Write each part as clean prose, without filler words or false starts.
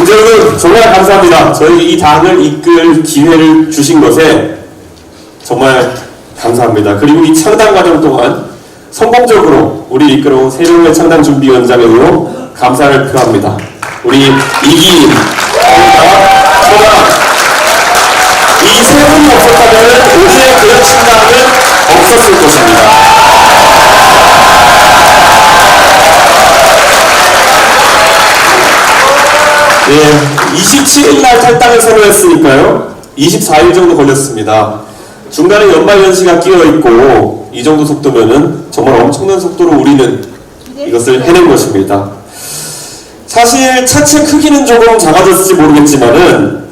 여러분 정말 감사합니다. 저희 이 당을 이끌 기회를 주신 것에 정말 감사합니다. 그리고 이 창당 과정 동안 성공적으로 우리 이끌어온 세 명의 창당준비위원장에도 감사를 표합니다. 우리 이기인, 이 세 분이 없었다면 오늘의 그런 창당은 없었을 것입니다. 예, 27일날 탈당을 선언했으니까요. 24일 정도 걸렸습니다. 중간에 연말연시가 끼어있고 이 정도 속도면은 정말 엄청난 속도로 우리는 이것을 해낸 것입니다. 사실 차체 크기는 조금 작아졌을지 모르겠지만은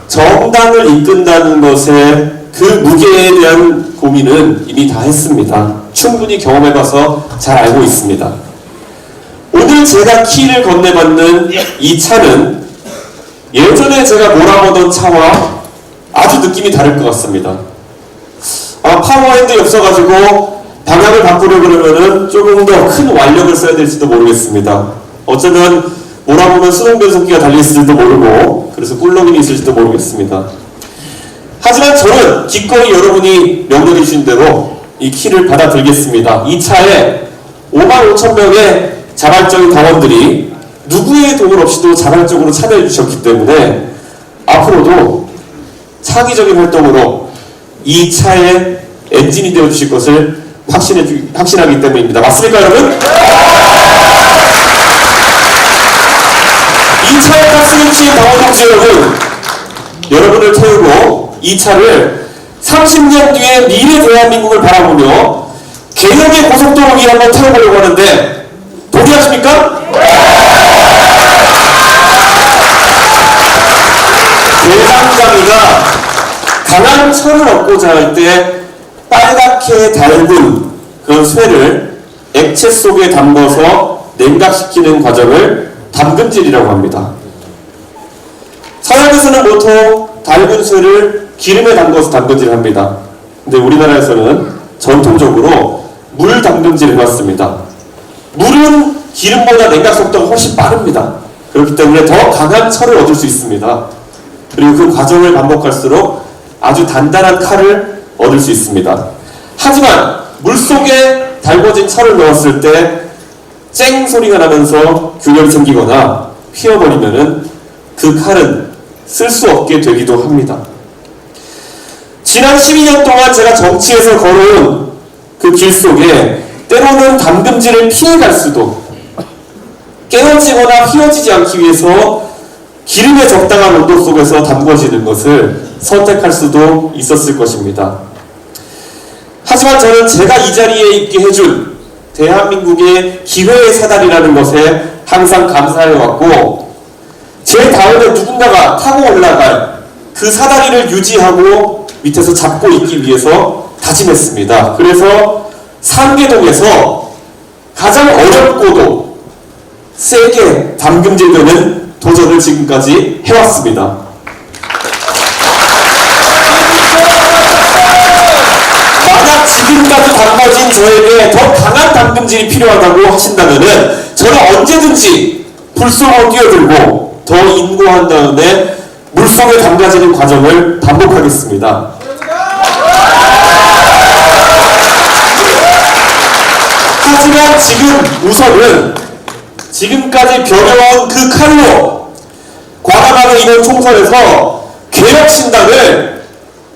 정당을 이끈다는 것에 그 무게에 대한 고민은 이미 다 했습니다. 충분히 경험해봐서 잘 알고 있습니다. 오늘 제가 키를 건네받는 이 차는 예전에 제가 몰아보던 차와 아주 느낌이 다를 것 같습니다. 파워핸드 없어가지고 방향을 바꾸려고 그러면은 조금 더 큰 완력을 써야 될지도 모르겠습니다. 어쩌면 몰아보면 수동 변속기가 달려있을지도 모르고 그래서 꿀렁임이 있을지도 모르겠습니다. 하지만 저는 기꺼이 여러분이 명령해 주신 대로 이 키를 받아들겠습니다. 이 차에 55,000명의 자발적인 당원들이 누구의 도움 없이도 자발적으로 참여해 주셨기 때문에 앞으로도 창의적인 활동으로 이 차의 엔진이 되어 주실 것을 확신하기 때문입니다. 맞습니까, 여러분? 이 차에 탑승해 주신 당원 동지 여러분, 여러분을 태우고 이 차를 30년 뒤에 미래 대한민국을 바라보며 개혁의 고속도로 위에 한번 태워보려고 하는데 동의하십니까? 대상장이가 강한 철을 얻고자 할 때 빨갛게 달군 그런 쇠를 액체 속에 담궈서 냉각시키는 과정을 담금질이라고 합니다. 서양에서는 보통 달군 쇠를 기름에 담궈서 담금질을 합니다. 근데 우리나라에서는 전통적으로 물 담금질을 해왔습니다. 물은 기름보다 냉각 속도가 훨씬 빠릅니다. 그렇기 때문에 더 강한 철을 얻을 수 있습니다. 그리고 그 과정을 반복할수록 아주 단단한 칼을 얻을 수 있습니다. 하지만 물속에 달궈진 철을 넣었을 때 쨍 소리가 나면서 균열이 생기거나 휘어버리면은 그 칼은 쓸 수 없게 되기도 합니다. 지난 12년 동안 제가 정치에서 걸어온 그 길 속에 때로는 담금질을 피해갈 수도 깨어지거나 휘어지지 않기 위해서 기름의 적당한 온도 속에서 담궈지는 것을 선택할 수도 있었을 것입니다. 하지만 저는 제가 이 자리에 있게 해준 대한민국의 기회의 사다리라는 것에 항상 감사해왔고 제 다음에 누군가가 타고 올라갈 그 사다리를 유지하고 밑에서 잡고 있기 위해서 다짐했습니다. 그래서 상계동에서 가장 어렵고도 세게 담금질되는 도전을 지금까지 해왔습니다. 만약 지금까지 담궈진 저에게 더 강한 담금질이 필요하다고 하신다면은 저는 언제든지 불 속으로 뛰어들고 더 인고한 다음에 물속에 담가지는 과정을 반복하겠습니다. 하지만 지금 우선은 지금까지 벼려온 그 칼로 과감하게 이번 총선에서 개혁신당을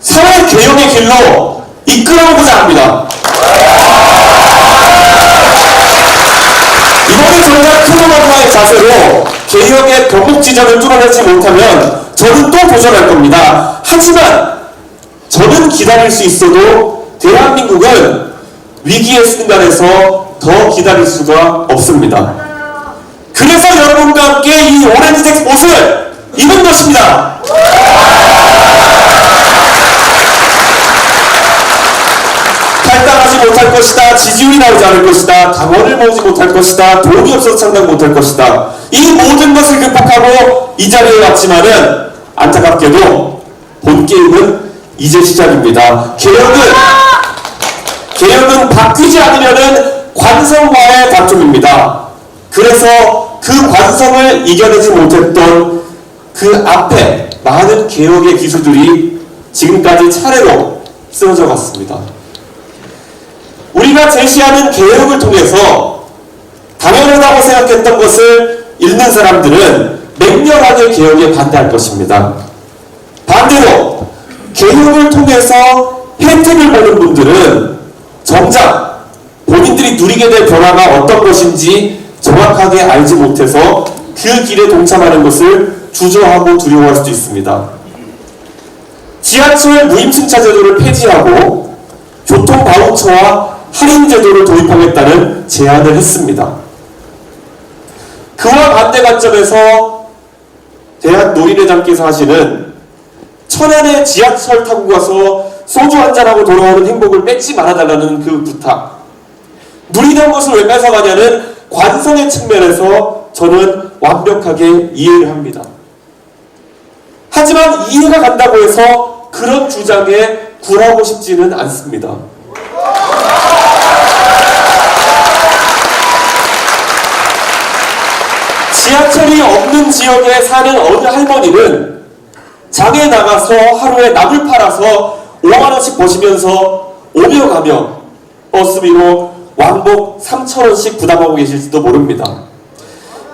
사회 개혁의 길로 이끌어보고자 합니다. 이번에 정말 크로마그마의 자세로 개혁의 벽목지점을 뚫어내지 못하면 저는 또 도전할 겁니다. 하지만 저는 기다릴 수 있어도 대한민국은 위기의 순간에서 더 기다릴 수가 없습니다. 그래서 여러분과 함께 이 오렌지색 옷을 입은 것입니다. 탈당하지 못할 것이다. 지지율이 나오지 않을 것이다. 당원을 모으지 못할 것이다. 돈이 없어서 창당 못할 것이다. 이 모든 것을 극복하고 이 자리에 왔지만은 안타깝게도 본 게임은 이제 시작입니다. 개혁은 바뀌지 않으려는 관성과의 다툼입니다. 그래서 그 관성을 이겨내지 못했던 그 앞에 많은 개혁의 기수들이 지금까지 차례로 쓰러져 갔습니다. 우리가 제시하는 개혁을 통해서 당연하다고 생각했던 것을 읽는 사람들은 맹렬하게 개혁에 반대할 것입니다. 반대로 개혁을 통해서 혜택을 보는 분들은 정작 본인들이 누리게 될 변화가 어떤 것인지 정확하게 알지 못해서 그 길에 동참하는 것을 주저하고 두려워할 수도 있습니다. 지하철 무임승차 제도를 폐지하고 교통 바우처와 할인 제도를 도입하겠다는 제안을 했습니다. 그와 반대 관점에서 대한 노인회장께서 하시는 천안에 지하철 타고 가서 소주 한잔하고 돌아오는 행복을 뺏지 말아달라는 그 부탁, 누리던 것을 왜 뺏어가냐는 관성의 측면에서 저는 완벽하게 이해를 합니다. 하지만 이해가 간다고 해서 그런 주장에 굴하고 싶지는 않습니다. 지하철이 없는 지역에 사는 어느 할머니는 장에 나가서 하루에 나물 팔아서 5만원씩 버시면서 오며 가며 버스비로 왕복 3,000원씩 부담하고 계실지도 모릅니다.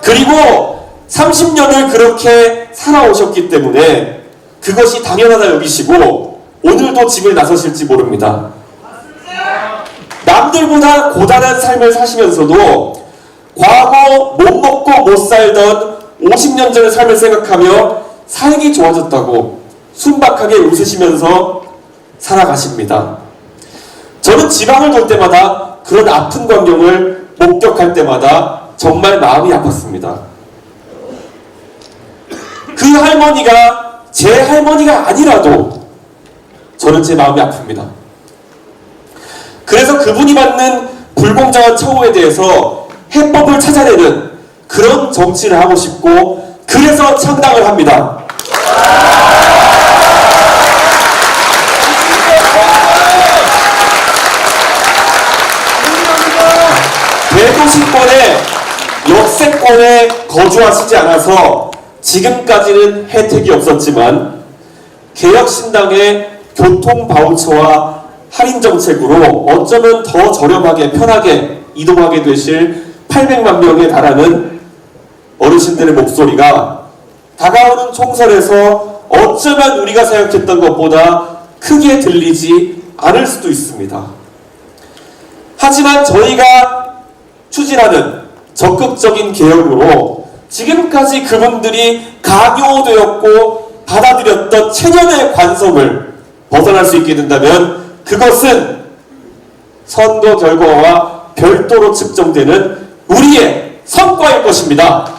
그리고 30년을 그렇게 살아오셨기 때문에 그것이 당연하다 여기시고 오늘도 집을 나서실지 모릅니다. 남들보다 고단한 삶을 사시면서도 과거 못 먹고 못 살던 50년 전의 삶을 생각하며 살기 좋아졌다고 순박하게 웃으시면서 살아가십니다. 저는 지방을 돌 때마다 그런 아픈 광경을 목격할 때마다 정말 마음이 아팠습니다. 그 할머니가 제 할머니가 아니라도 저는 제 마음이 아픕니다. 그래서 그분이 받는 불공정한 처우에 대해서 해법을 찾아내는 그런 정치를 하고 싶고 그래서 창당을 합니다. 대도시권에 역세권에 거주하시지 않아서 지금까지는 혜택이 없었지만 개혁신당의 교통바우처와 할인정책으로 어쩌면 더 저렴하게 편하게 이동하게 되실 800만 명에 달하는 어르신들의 목소리가 다가오는 총선에서 어쩌면 우리가 생각했던 것보다 크게 들리지 않을 수도 있습니다. 하지만 저희가 추진하는 적극적인 개혁으로 지금까지 그분들이 강요되었고 받아들였던 체념의 관성을 벗어날 수 있게 된다면 그것은 선거 결과와 별도로 측정되는 우리의 성과일 것입니다.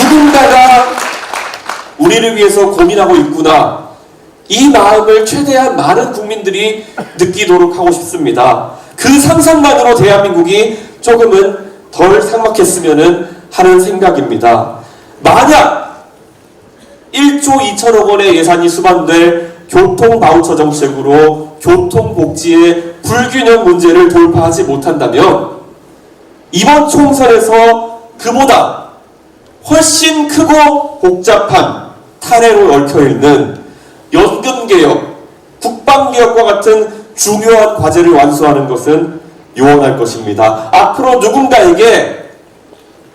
누군가가 우리를 위해서 고민하고 있구나. 이 마음을 최대한 많은 국민들이 느끼도록 하고 싶습니다. 그 상상만으로 대한민국이 조금은 덜 삭막했으면 하는 생각입니다. 만약 1조 2천억 원의 예산이 수반될 교통바우처 정책으로 교통복지의 불균형 문제를 돌파하지 못한다면 이번 총선에서 그보다 훨씬 크고 복잡한 탄핵으로 얽혀있는 연금개혁, 국방개혁과 같은 중요한 과제를 완수하는 것은 요원할 것입니다. 앞으로 누군가에게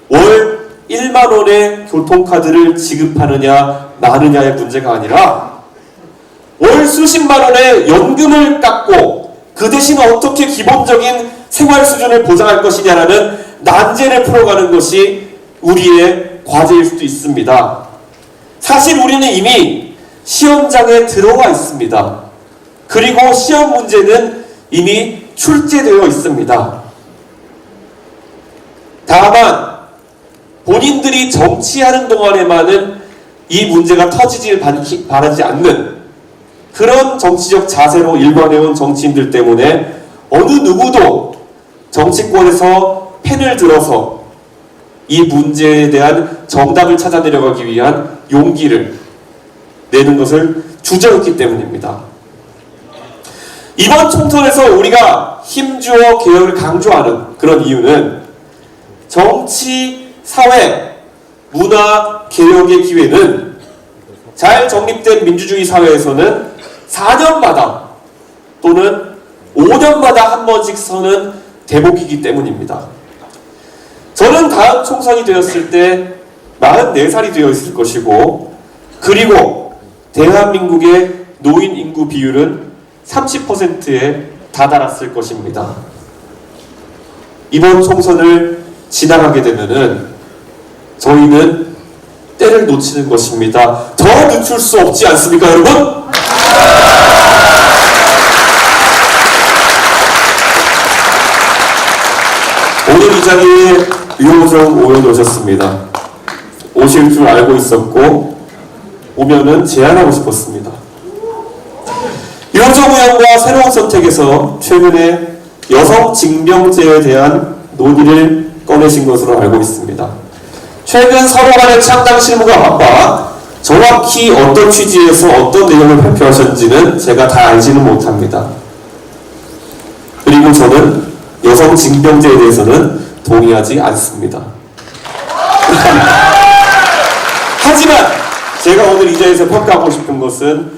월 1만 원의 교통카드를 지급하느냐 마느냐의 문제가 아니라 월 수십만 원의 연금을 깎고 그 대신 어떻게 기본적인 생활 수준을 보장할 것이냐라는 난제를 풀어가는 것이 우리의 과제일 수도 있습니다. 사실 우리는 이미 시험장에 들어와 있습니다. 그리고 시험 문제는 이미 출제되어 있습니다. 다만 본인들이 정치하는 동안에만은 이 문제가 터지질 바라지 않는 그런 정치적 자세로 일관해온 정치인들 때문에 어느 누구도 정치권에서 펜을 들어서 이 문제에 대한 정답을 찾아내려가기 위한 용기를 내는 것을 주저했기 때문입니다. 이번 총선에서 우리가 힘주어 개혁을 강조하는 그런 이유는 정치, 사회, 문화 개혁의 기회는 잘 정립된 민주주의 사회에서는 4년마다 또는 5년마다 한 번씩 서는 대목이기 때문입니다. 저는 다음 총선이 되었을 때 44살이 되어 있을 것이고, 그리고 대한민국의 노인 인구 비율은 30%에 다다랐을 것입니다. 이번 총선을 지나가게 되면은 저희는 때를 놓치는 것입니다. 더 늦출 수 없지 않습니까, 여러분? 오늘 이 자리에 류호정 의원 오셨습니다. 오실 줄 알고 있었고 오면은 제안하고 싶었습니다. 류호정 의원과 새로운 선택에서 최근에 여성 징병제에 대한 논의를 꺼내신 것으로 알고 있습니다. 최근 서로 간의 창당 실무가 바빠 정확히 어떤 취지에서 어떤 내용을 발표하셨는지는 제가 다 알지는 못합니다. 그리고 저는 여성 징병제에 대해서는 동의하지 않습니다. 하지만 제가 오늘 이 자리에서 평가하고 싶은 것은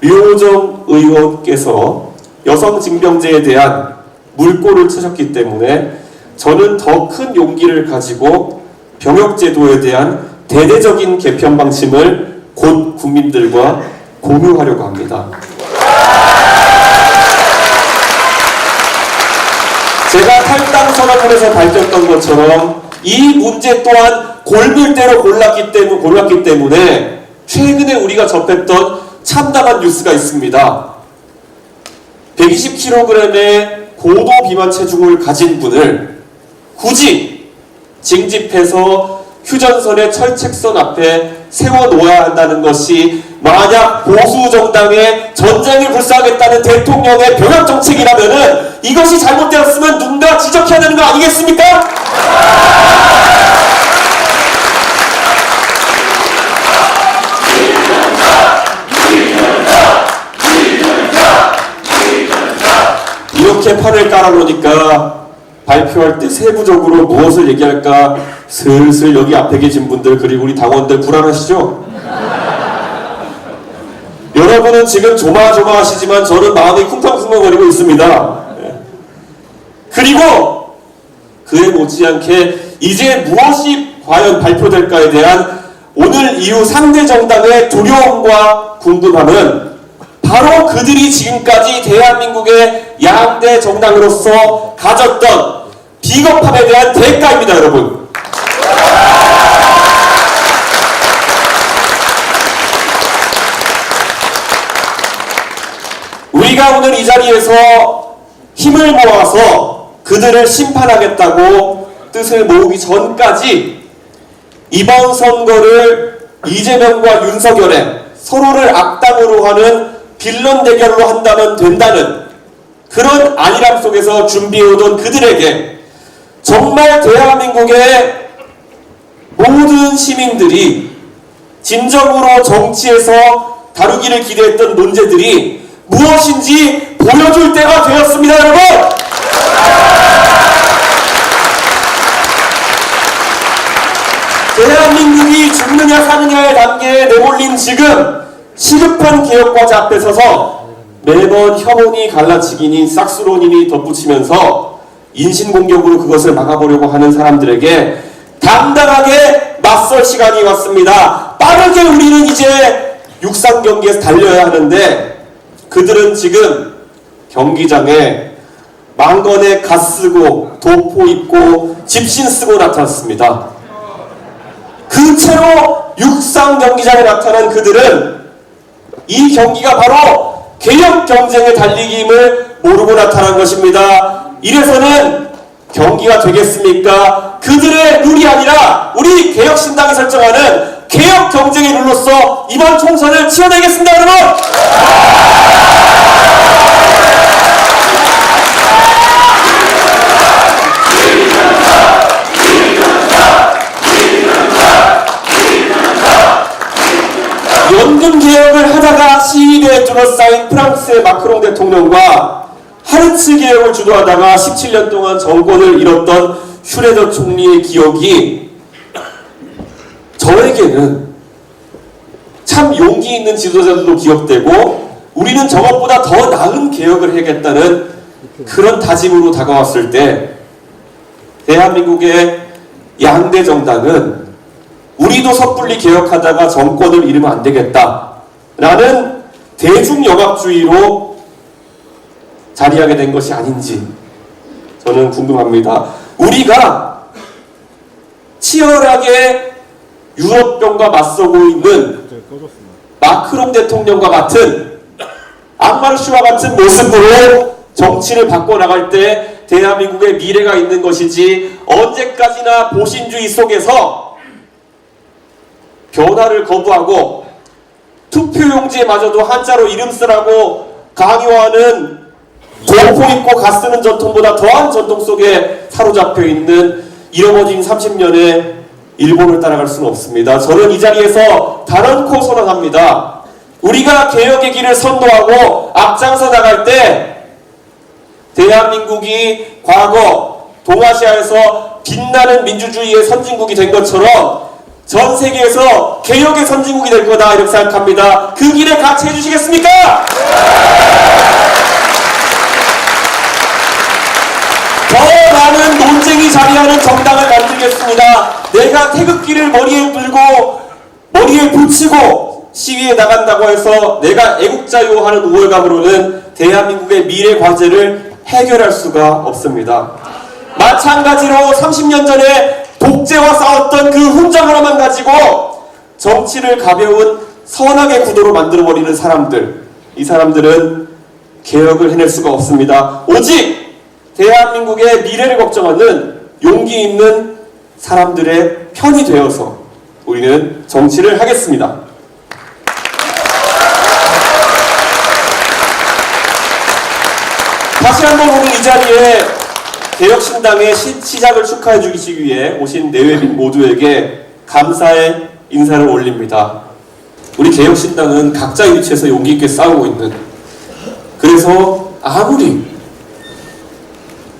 류호정 의원께서 여성 징병제에 대한 물꼬를 트셨기 때문에 저는 더 큰 용기를 가지고 병역제도에 대한 대대적인 개편 방침을 곧 국민들과 공유하려고 합니다. 제가 탈당 선언문에서 밝혔던 것처럼 이 문제 또한 골밀대로 골랐기 때문에 최근에 우리가 접했던 참담한 뉴스가 있습니다. 120kg의 고도 비만 체중을 가진 분을 굳이 징집해서 휴전선의 철책선 앞에 세워놓아야 한다는 것이 만약 보수 정당의 전쟁을 불사하겠다는 대통령의 병역 정책이라면은 이것이 잘못되었으면 누군가 지적해야 되는 거 아니겠습니까? 이렇게 판을 깔아놓으니까 발표할 때 세부적으로 무엇을 얘기할까 슬슬 여기 앞에 계신 분들 그리고 우리 당원들 불안하시죠? 여러분은 지금 조마조마하시지만 저는 마음이 쿵쾅쿵쾅거리고 있습니다. 그리고 그에 못지않게 이제 무엇이 과연 발표될까에 대한 오늘 이후 상대 정당의 두려움과 궁금함은 바로 그들이 지금까지 대한민국의 양대 정당으로서 가졌던 비겁함에 대한 대가입니다, 여러분. 우리가 오늘 이 자리에서 힘을 모아서 그들을 심판하겠다고 뜻을 모으기 전까지 이번 선거를 이재명과 윤석열의 서로를 악당으로 하는 빌런 대결로 한다면 된다는 그런 안일함 속에서 준비해오던 그들에게 정말 대한민국의 모든 시민들이 진정으로 정치에서 다루기를 기대했던 문제들이 무엇인지 보여줄 때가 되었습니다, 여러분! 대한민국이 죽느냐 사느냐의 단계에 내몰린 지금 시급한 개혁과제 앞에 서서 매번 혐오니 갈라치기니 싹수론이니 덧붙이면서 인신공격으로 그것을 막아보려고 하는 사람들에게 당당하게 맞설 시간이 왔습니다. 빠르게 우리는 이제 육상 경기에서 달려야 하는데 그들은 지금 경기장에 망건에 갓 쓰고 도포 입고 집신 쓰고 나타났습니다. 그 채로 육상 경기장에 나타난 그들은 이 경기가 바로 개혁 경쟁의 달리기임을 모르고 나타난 것입니다. 이래서는 경기가 되겠습니까? 그들의 룰이 아니라 우리 개혁신당이 설정하는 개혁 경쟁의 룰로서 이번 총선을 치러내겠습니다, 여러분! 연금 개혁을 하다가 시위대에 둘러싸인 프랑스의 마크롱 대통령과 하르츠 개혁을 주도하다가 17년 동안 정권을 잃었던 슈레더 총리의 기억이 저에게는 참 용기 있는 지도자들도 기억되고 우리는 저것보다 더 나은 개혁을 해야겠다는 그런 다짐으로 다가왔을 때 대한민국의 양대 정당은 우리도 섣불리 개혁하다가 정권을 잃으면 안 되겠다라는 대중영합주의로 자리하게 된 것이 아닌지 저는 궁금합니다. 우리가 치열하게 유럽병과 맞서고 있는 마크롱 대통령과 같은 앙마르슈와 같은 모습으로 정치를 바꿔나갈 때 대한민국의 미래가 있는 것이지 언제까지나 보신주의 속에서 변화를 거부하고 투표용지에마저도 한자로 이름 쓰라고 강요하는 공포 있고 가쓰는 전통보다 더한 전통 속에 사로잡혀 있는 잃어버린 30년의 일본을 따라갈 수는 없습니다. 저는 이 자리에서 단언코 선언합니다. 우리가 개혁의 길을 선도하고 앞장서 나갈 때 대한민국이 과거 동아시아에서 빛나는 민주주의의 선진국이 된 것처럼 전 세계에서 개혁의 선진국이 될 거다 이렇게 생각합니다. 그 길에 같이 해주시겠습니까? 더 많은 논쟁이 자리하는 정당을 만들겠습니다. 내가 태극기를 머리에 들고 머리에 붙이고 시위에 나간다고 해서 내가 애국자요 하는 우월감으로는 대한민국의 미래 과제를 해결할 수가 없습니다. 마찬가지로 30년 전에 독재와 싸웠던 그 훈장 하나만 가지고 정치를 가벼운 선악의 구도로 만들어버리는 사람들, 이 사람들은 개혁을 해낼 수가 없습니다. 오직 대한민국의 미래를 걱정하는 용기 있는 사람들의 편이 되어서 우리는 정치를 하겠습니다. 다시 한번 오늘 이 자리에 개혁신당의 시작을 축하해 주시기 위해 오신 내외빈 모두에게 감사의 인사를 올립니다. 우리 개혁신당은 각자의 위치에서 용기 있게 싸우고 있는, 그래서 아무리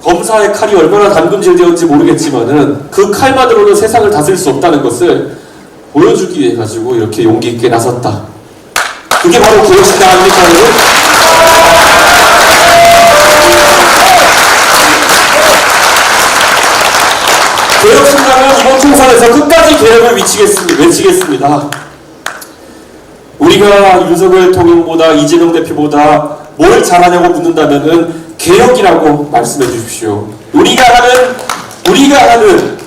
검사의 칼이 얼마나 담금질되었는지 모르겠지만은 그 칼만으로는 세상을 다스릴 수 없다는 것을 보여주기 위해 가지고 이렇게 용기 있게 나섰다. 그게 바로 개혁신당 아닙니까, 여러분? 개혁신당은 이번 총선에서 끝까지 개혁을 외치겠습니다. 우리가 윤석열 대통령보다 이재명 대표보다 뭘 잘하냐고 묻는다면은 개혁이라고 말씀해 주십시오. 우리가 하는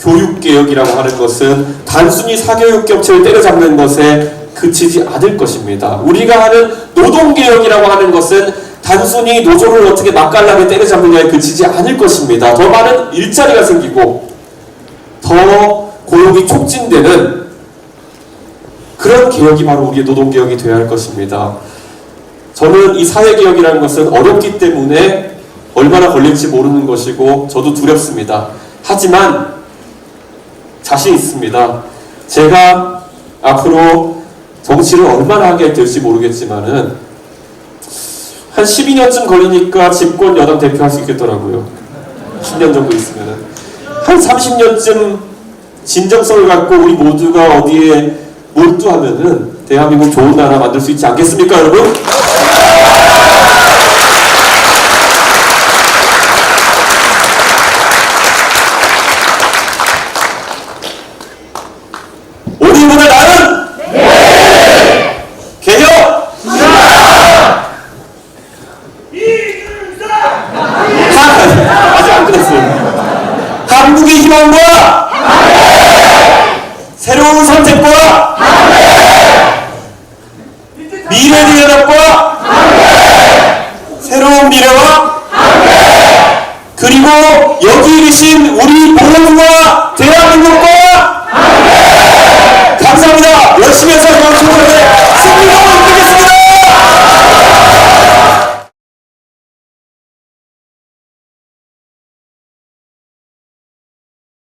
교육개혁이라고 하는 것은 단순히 사교육 격차를 때려잡는 것에 그치지 않을 것입니다. 우리가 하는 노동개혁이라고 하는 것은 단순히 노조를 어떻게 맛깔나게 때려잡느냐에 그치지 않을 것입니다. 더 많은 일자리가 생기고 더 고용이 촉진되는 그런 개혁이 바로 우리의 노동개혁이 되어야 할 것입니다. 저는 이 사회개혁이라는 것은 어렵기 때문에 얼마나 걸릴지 모르는 것이고 저도 두렵습니다. 하지만 자신 있습니다. 제가 앞으로 정치를 얼마나 하게 될지 모르겠지만은 한 12년쯤 걸리니까 집권 여당 대표할 수 있겠더라고요. 10년 정도 있으면은 한 30년쯤 진정성을 갖고 우리 모두가 어디에 몰두하면은 대한민국 좋은 나라 만들 수 있지 않겠습니까, 여러분? 우리보다 나은 개혁 아직 안 끝났어요. 한국의 희망과 새로운 선택과 미래의 연합과 새로운 미래와 그리고 여기 계신 우리 모두와